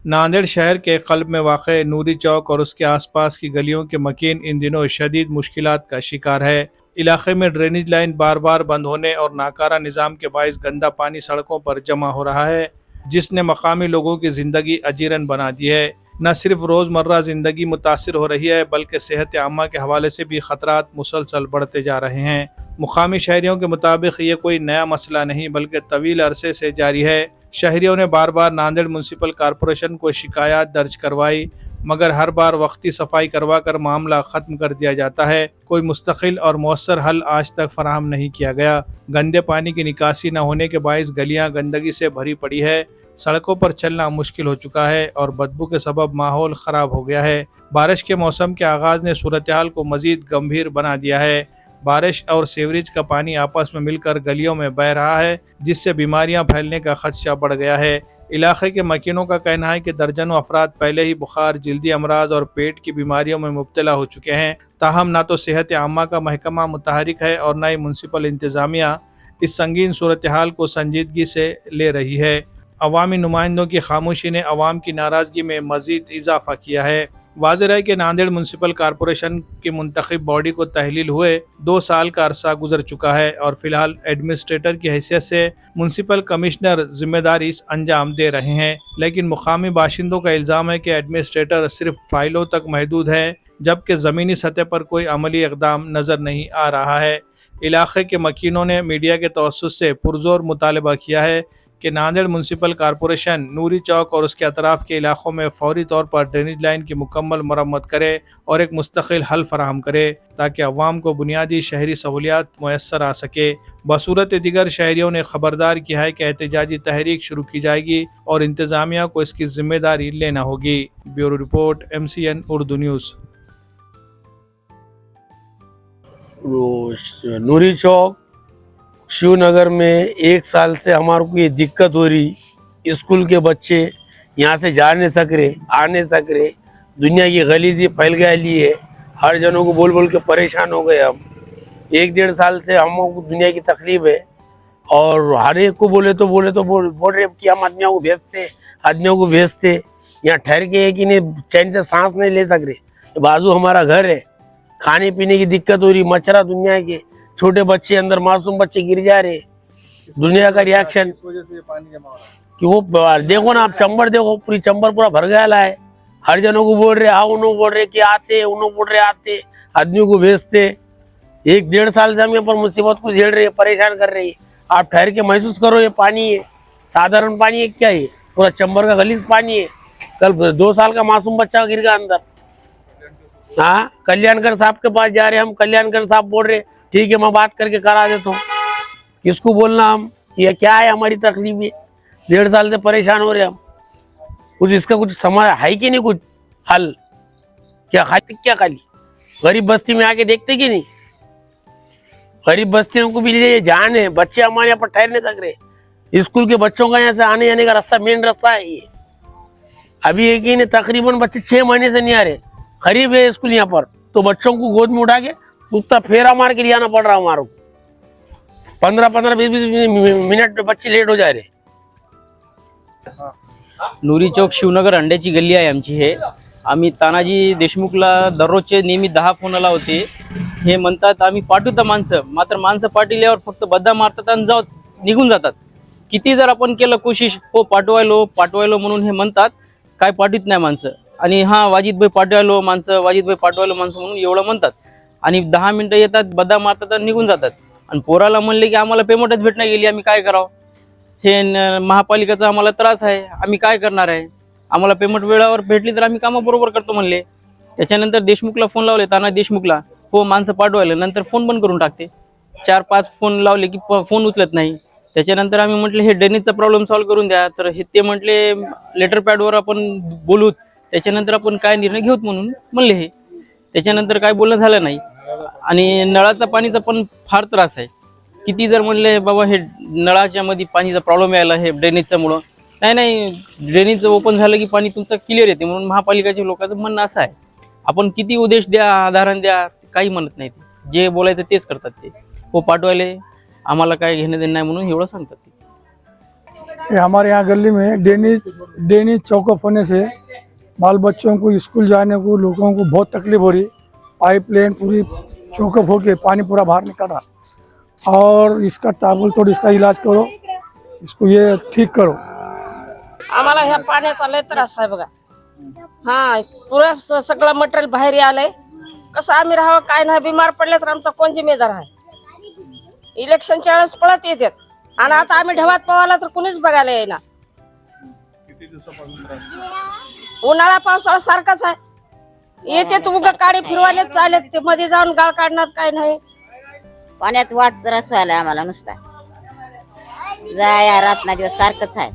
नांदेड़ शहर के क़ल्ब में वाक़ नूरी चौक और उसके आसपास की गलियों के मकीन इन दिनों शदीद मुश्किलात का शिकार है। इलाके में ड्रेनेज लाइन बार बार बंद होने और नाकारा निज़ाम के बाइस गंदा पानी सड़कों पर जमा हो रहा है, जिसने मकामी लोगों की ज़िंदगी अजीरन बना दी है। न सिर्फ रोज़मर्रा ज़िंदगी मुतासिर हो रही है, बल्कि सेहत आमा के हवाले से भी ख़तरात मुसलसल बढ़ते जा रहे हैं। मुकामी शहरियों के मुताबिक ये कोई नया मसला नहीं, बल्कि तवील अरसे से जारी है। शहरियों ने बार बार नांदेड़ म्यूनसिपल कॉरपोरेशन को शिकायत दर्ज करवाई, मगर हर बार वक्ती सफाई करवा कर मामला ख़त्म कर दिया जाता है। कोई मुस्तकिल और मौसर हल आज तक फराहम नहीं किया गया। गंदे पानी की निकासी न होने के बाइस गलियां गंदगी से भरी पड़ी है, सड़कों पर चलना मुश्किल हो चुका है और बदबू के सबब माहौल ख़राब हो गया है। बारिश के मौसम के आगाज़ ने सूरत हाल को मज़ीद गंभीर बना दिया है। बारिश और सीवरेज का पानी आपस में मिलकर गलियों में बह रहा है, जिससे बीमारियां फैलने का खदशा बढ़ गया है। इलाके के मकीनों का कहना है कि दर्जनों अफराद पहले ही बुखार, जल्दी अमराज और पेट की बीमारियों में मुब्तला हो चुके हैं। ताहम ना तो सेहत आमा का महकमा मुतहरिक है और न ही म्यूनसिपल इंतज़ामिया इस संगीन सूरत हाल को संजीदगी से ले रही है। अवामी नुमाइंदों की खामोशी ने अवाम की नाराज़गी में मज़ीद इजाफा किया है। वाज़ेह है कि नांदेड़ म्यूनसिपल कॉरपोरेशन की मुंतखब बॉडी को तहलील हुए 2 साल का अरसा गुजर चुका है और फिलहाल एडमिनिस्ट्रेटर की हैसियत से म्यूनसिपल कमिश्नर जिम्मेदारी अंजाम दे रहे हैं। लेकिन मुकामी बाशिंदों का इल्ज़ाम है कि एडमिनिस्ट्रेटर सिर्फ फाइलों तक महदूद है, जबकि ज़मीनी सतह पर कोई अमली इक़दाम नज़र नहीं आ रहा है। इलाके के मकीनों ने मीडिया के तवस्सुत से पुरजोर मुतालबा किया है कि नांदेड़ म्यूनसिपल कॉरपोरेशन नूरी चौक और उसके अतराफ़ के इलाकों में फौरी तौर पर ड्रेनेज लाइन की मुकम्मल मरम्मत करे और एक मुस्तकिल हल फराहम करे, ताकि अवाम को बुनियादी शहरी सहूलियात मैसर आ सके। बसूरत दिगर शहरियों ने खबरदार किया है कि एहतजाजी तहरीक शुरू की जाएगी और इंतज़ामिया को इसकी जिम्मेदारी लेना होगी। Bureau report, MCN Urdu news. Noori Chowk Shivnagar में 1 साल से हमारे को ये दिक्कत हो रही। स्कूल के बच्चे यहाँ से जा नहीं सक रहे, आ नहीं सक रहे। दुनिया की गलीजी फैल गई है, हर जनों को बोल बोल के परेशान हो गए हम। 1-1.5 साल से हमको दुनिया की तकलीफ है और हर एक को बोल रहे कि हम आदमियों को भेजते यहाँ ठहर के है कि नहीं, चैन से सांस नहीं ले सक रहे। बाजू हमारा घर है, खाने पीने की दिक्कत हो रही, मच्छरा दुनिया के, छोटे बच्चे अंदर, मासूम बच्चे गिर जा रहे। दुनिया का रिएक्शन कि वो देखो ना, आप चंबर देखो, पूरी चंबर पूरा भर गया है। हर जनों को बोल रहे आओ, उन्होंने बोल रहे कि आते, उन्होंने बोल रहे आते, आदमियों को भेजते। 1-1.5 साल से हम यहाँ पर मुसीबत को झेल रहे हैं, परेशान कर रही है। आप ठहर के महसूस करो, ये पानी है, साधारण पानी है क्या? ये पूरा चंबर का गलीज पानी है। कल 2 साल का मासूम बच्चा गिर गया अंदर। हाँ, कल्याणकर साहब के पास जा रहे हम, कल्याणकर साहब बोल रहे ठीक है मैं बात करके करा देता हूँ। किसको बोलना हम? ये क्या है, हमारी तकलीफ है। 1.5 साल से परेशान हो रहे हम। कुछ इसका कुछ समझ है कि नहीं, कुछ हल? खाली गरीब बस्ती में आके देखते कि नहीं? गरीब बस्तियों को भी लिए जान है, बच्चे हमारे यहाँ पर ठहर नहीं सक रहे। स्कूल के बच्चों का यहाँ से आने जाने का रास्ता, मेन रास्ता है ये। अभी एक ही तकरीबन बच्चे 6 महीने से नहीं आ रहे। करीब है स्कूल यहाँ पर, तो बच्चों को गोद में उठा के उतना फेरा मार के लियाना पड़ रहा हमारे को। 15-20 मिनट बच्चे लेट हो जा रहे। नूरी चौक शिवनगर अंड्याची गल्ली आहे आमची। हे आम्ही तानाजी देशमुखला दररोजचे नेहमी 10 फोन होते। हे म्हणतात आम्ही पाठवतो माणसं, मात्र माणसं पाठवल्यावर फक्त बद्दा मारतात आणि निघून जातात। किती जर आपण केलं कोशिश हो पाठवायलो म्हणून हे म्हणतात, काय पाठवत नाही माणसं। आणि हां वाजिदभाई पाठवायलो माणसं म्हणून एवढं म्हणतात आणि 10 मिनिटं येतात, बद्दा मारतात आणि निघून जातात। आणि पोराला म्हणले की आम्हाला पेमेंटच भेटणं गेली, आम्ही काय करावं? हे महापालिकेचा आम्हाला त्रास आहे, आम्ही काय करणार आहे? आम्हाला पेमेंट वेळेवर भेटली तर आम्ही कामं बरोबर करतो म्हणले। त्याच्यानंतर देशमुखला फोन लावले, ताना देशमुखला, हो माणसं पाठवायला, नंतर फोन बंद करून टाकते। 4-5 फोन लावले की फोन उचलत नाही। त्याच्यानंतर आम्ही म्हटले हे ड्रेनेजचा प्रॉब्लेम सॉल्व्ह करून द्या, तर हे ते म्हटले लेटर पॅडवर आपण बोलूत, त्याच्यानंतर आपण काय निर्णय घेऊत म्हणून म्हणले हे। त्याच्यानंतर काय बोलणं झालं नाही। आणि नळाचा पाणीचा पण फार त्रास आहे। किती जर म्हणले बाबा हे नळाच्या मध्ये पाणीचा प्रॉब्लेम यायला हे ड्रेनेजच्या मुळे, नाही ड्रेनेज ओपन झालं की पाणी तुमचं क्लिअर येते म्हणून महापालिकेच्या लोकांचं म्हणणं असं आहे। आपण किती उद्देश द्या, आधारण द्या, काही म्हणत नाही, ते जे बोलायचं तेच करतात। ते हो पाठवायले आम्हाला काय घेणं देणं नाही म्हणून एवढं सांगतात ते। कि हमारे यहाँ गली में डेनिज चौकअप होने से बाल बच्चों को स्कूल जाने को लोगों को बहुत तकलीफ हो रही। पाइपलाइन पूरी चौकअप होके पानी पूरा बाहर निकल रहा और इसका ताबड़तोड़ इसका इलाज करो, इसको ये ठीक करो। आम्हाला ह्या पाण्याचा लय त्रास आहे बघा। हा पुरा सगळं मटेरियल बाहेर आलंय, कसं आम्ही राहावं काय नाही, बिमार पडले तर आमचा कोण जिम्मेदार आहे? इलेक्शनच्या वेळेस पळत येतात आणि आता आम्ही ढवात पवायला तर कुणीच बघायला येईना। उन्हाळा पावसाळा सारखाच आहे, येते तू उगा गाडी फिरवायला चालत ते मध्ये जाऊन गाळ काढणार काय नाही। पाण्यात वाट त्रास व्हायला आम्हाला नुसता, जाया रात ना दिवस सारखंच आहे।